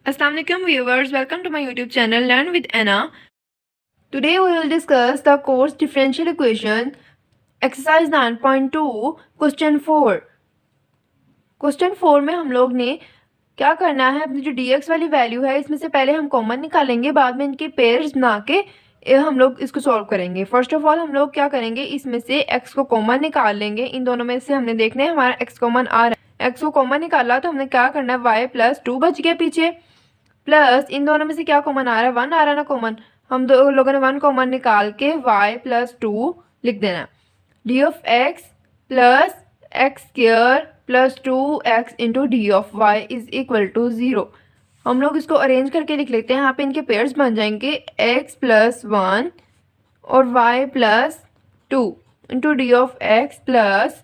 Assalamualaikum viewers, welcome to my YouTube channel Learn with Anna. Today we will discuss the course differential equation exercise 9.2 question 4. Question 4 में हम लोग ने क्या करना है, अपनी जो dx वाली वैल्यू है इसमें से पहले हम कॉमन निकालेंगे, बाद में इनके पेयर्स बना के हम लोग इसको सॉल्व करेंगे। फर्स्ट ऑफ ऑल हम लोग क्या करेंगे, इसमें से x को कॉमन निकाल लेंगे। इन दोनों में से हमने देखना है हमारा x कॉमन आ रहा है। x को कॉमन निकाला तो हमने क्या करना है, y प्लस 2 बच गया पीछे, प्लस इन दोनों में से क्या कॉमन आ रहा है, 1 आ रहा है ना कॉमन। हम दो लोगों ने 1 कॉमन निकाल के y प्लस 2 लिख देना। D of x plus x square plus 2x into d of y is equal to 0। हम लोग इसको अरेंज करके लिख लेते हैं। यहाँ पे इनके पेयर्स बन जाएंगे x प्लस 1 और y plus 2 into d of x plus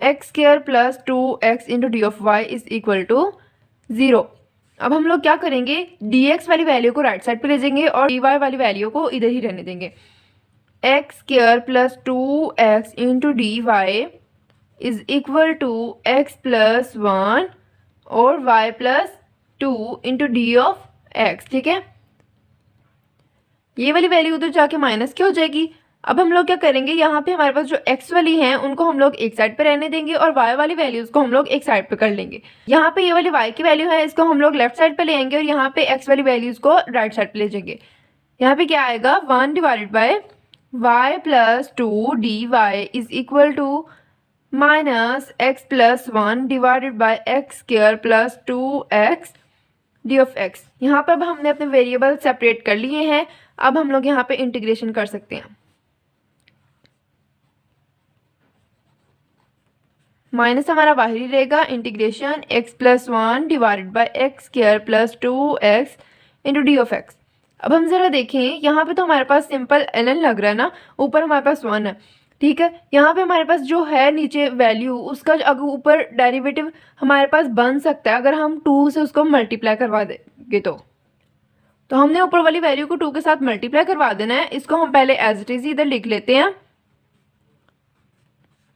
x square plus 2x into d of y is equal to 0। अब हम लोग क्या करेंगे, dx वाली वैल्यू को राइट साइड पे ले जाएंगे और dy वाली वैल्यू को इधर ही रहने देंगे। X square plus 2x into d y is equal to x plus 1 और y plus 2 into d of x। ठीक है, ये वाली वैल्यू उधर जाके माइनस क्या हो जाएगी। अब हम लोग क्या करेंगे, यहाँ पे हमारे पास जो x वाली हैं उनको हम लोग एक साइड पे रहने देंगे और y वाली वैल्यूज को हम लोग एक साइड पे कर लेंगे। यहाँ पे ये वाली y की वैल्यू है, इसको हम लोग लेफ्ट साइड पे ले आएंगे और यहाँ पे x वाली वैल्यूज को राइट साइड पे ले जाएंगे। यहाँ पे क्या आएगा, 1 divided by y plus 2 d y is equal to minus x plus 1 divided by x square plus 2x d of x। यहाँ पे अब हमने अपने वेरिएबल सेपरेट कर लिए हैं। अब हम लोग यहाँ पे इंटीग्रेशन कर सकते हैं। माइनस हमारा बाहर ही रहेगा, integration x plus 1 divided by x square plus 2x into d of x। अब हम जरा देखें, यहाँ पे तो हमारे पास सिंपल ln लग रहा है ना, ऊपर हमारे पास 1 है। ठीक है, यहाँ पे हमारे पास जो है नीचे वैल्यू, उसका अगर ऊपर डेरिवेटिव हमारे पास बन सकता है अगर हम 2 से उसको मल्टीप्लाई करवा देंगे तो हमने ऊपर वाली वैल्यू को 2 के साथ मल्टीप्लाई करवा देना है। इसको हम पहले एज इट इज इधर लिख लेते हैं।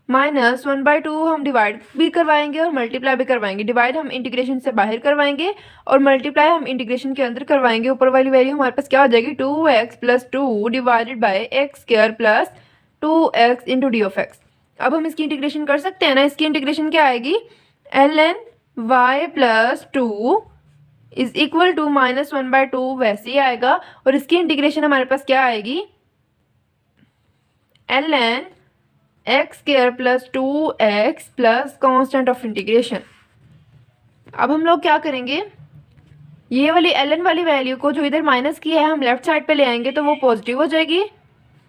माइनस 1/2 हम डिवाइड भी करवाएंगे और मल्टीप्लाई भी करवाएंगे। डिवाइड हम इंटीग्रेशन से बाहर करवाएंगे और मल्टीप्लाई हम इंटीग्रेशन के अंदर करवाएंगे। ऊपर वाली वैल्यू हमारे पास क्या हो जाएगी, 2x plus 2 divided by x square plus 2x into d of x। अब हम इसकी इंटीग्रेशन कर सकते हैं ना। इसकी इंटीग्रेशन क्या आएगी, ln y plus 2 is equal to minus 1/2 वैसे ही आएगा। और इसकी इंटीग्रेशन हमारे पास क्या आएगी, ln x square plus 2x plus constant of integration. अब हम लोग क्या करेंगे, ये वाली ln वाली वैल्यू को जो इधर माइनस की है हम लेफ्ट साइड पे ले आएंगे तो वो पॉजिटिव हो जाएगी।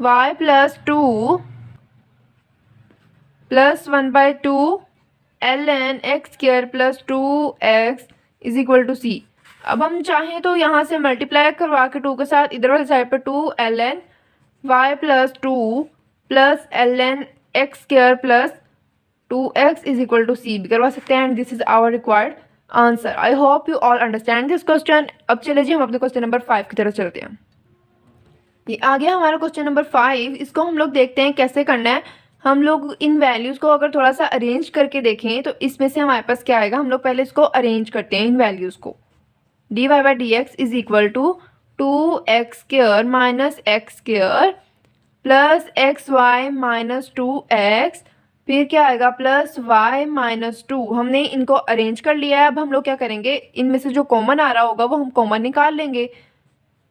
y plus 2 plus 1/2 ln x square plus 2x is equal to c। अब हम चाहें तो यहाँ से मल्टीप्लाई करवा के 2 के साथ इधर वाली साइड पर 2 ln y plus 2 plus ln x square plus 2x is equal to c भी करवा सकते हैं। And this is our required answer. I hope you all understand this question. अब चले जी हम अपने क्वेश्चन नंबर 5 की तरफ चलते हैं। ये आ गया हमारा क्वेश्चन नंबर 5। इसको हम लोग देखते हैं कैसे करना है। हम लोग इन वैल्यूज़ को अगर थोड़ा सा अरेंज करके देखें तो इसमें से हमारे पास क्या आएगा। हम लोग पहले इसको अरेंज करते हैं इन वैल्यूज़ को। D y by d x is equal to 2x square minus x square plus x y minus 2x, फिर क्या आएगा प्लस y माइनस 2। हमने इनको अरेंज कर लिया है। अब हम लोग क्या करेंगे, इनमें से जो कॉमन आ रहा होगा वो हम कॉमन निकाल लेंगे।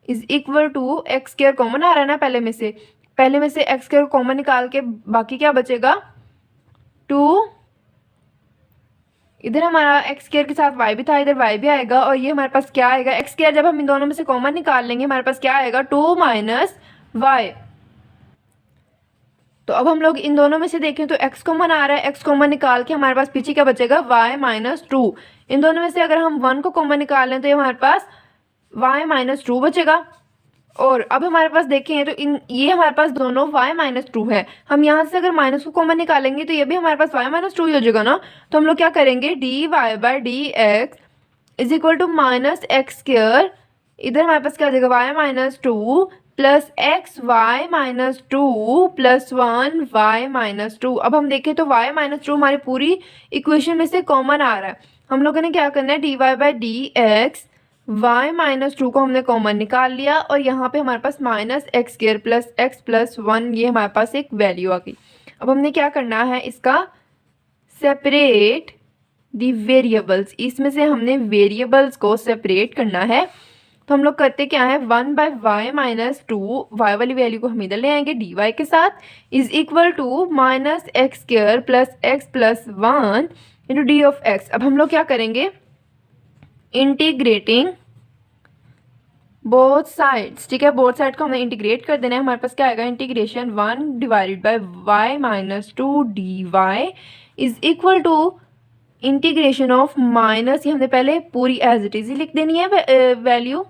Is equal to x square common आ रहा है ना, पहले में से एक्स स्क्वायर कॉमन निकाल के बाकी क्या बचेगा 2। इधर हमारा एक्स स्क्वायर के साथ y भी था, इधर y भी आएगा और ये हमारे पास क्या आएगा, एक्स स्क्वायर जब हम इन दोनों में से कॉमन निकाल लेंगे हमारे पास क्या आएगा 2 माइनस y। तो अब हम लोग इन दोनों में से देखें तो x कॉमन आ रहा है, x कॉमन निकाल के हमारे पास पीछे क्या बचेगा y माइनस 2। इन दोनों में से अगर हम 1 को कॉमन निकाल लें तो ये हमारे पास y माइनस 2 बचेगा। और अब हमारे पास देखें तो ये हमारे पास दोनों y माइनस 2 है। हम यहाँ से अगर माइनस को कॉमन निकालेंगे तो ये भी हमारे पास y माइनस 2 ही हो जाएगा ना। तो हम लोग क्या करेंगे, d y by d x is equal to minus x square, इधर हमारे पास क्या हो जाएगा y minus 2 plus x y minus 2 plus 1 y minus 2। अब हम देखें तो y माइनस 2 हमारी पूरी इक्वेशन में से कॉमन आ रहा है। हम लोगों ने क्या करना है, d y by d x y minus 2 को हमने कॉमन निकाल लिया और यहाँ पे हमारे पास minus x square plus x plus 1 ये हमारे पास एक वैल्यू आ गई। अब हमने क्या करना है, इसका सेपरेट दी वेरिएबल्स, इसमें से हमने वेरिएबल्स को सेपरेट करना है। तो हम लोग करते क्या है, 1 बाय वाई माइनस 2, वाई वाली वैल्यू को हम इधर ले आएंगे डी वाई के साथ, is equal to minus x square plus x plus 1 into d of x. अब हम लोग क्या करेंगे, इंटीग्रेटिंग बोथ साइड्स, ठीक है, बोथ साइड को हमें इंटीग्रेट कर देना है। हमारे पास क्या आएगा, integration 1 divided by y minus 2 d y is equal to integration of minus, ये हमने पहले पूरी एज इट इज ही लिख देनी है वैल्यू,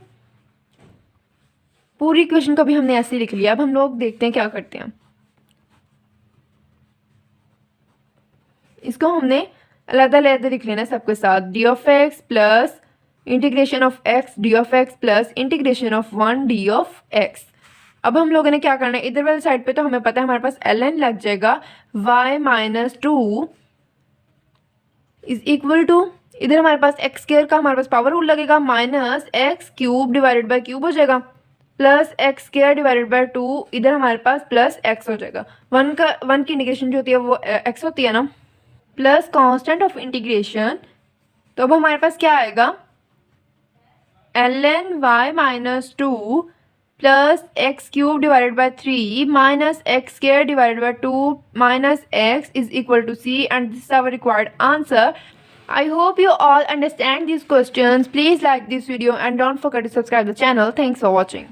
पूरी इक्वेशन को भी हमने ऐसे लिख लिया। अब हम लोग देखते हैं क्या करते हैं, इसको हमने अलग-अलग लिख लेना सबके साथ, D of x plus integration of x D of x plus integration of 1 D of x. अब हम लोगों ने क्या करना है, इधर वाली साइड पे तो हमें पता है हमारे पास ln लग जाएगा, y minus 2 is equal to, इधर हमारे पास एक्स स्क्वायर का हमारे पास पावर रूल लगेगा, minus x cube divided by cube हो जाएगा, plus x square divided by 2, इधर हमारे पास प्लस एक्स हो जाएगा। 1 की इंटीग्रेशन जो होती है वो एक्स होती है ना, प्लस कांस्टेंट ऑफ इंटीग्रेशन। तो अब हमारे पास क्या आएगा, ln y minus 2 plus x cube divided by 3 minus x square divided by 2 minus x is equal to c, and this is our required answer. I hope you all understand these questions. Please like this video and don't forget to subscribe the channel. Thanks for watching.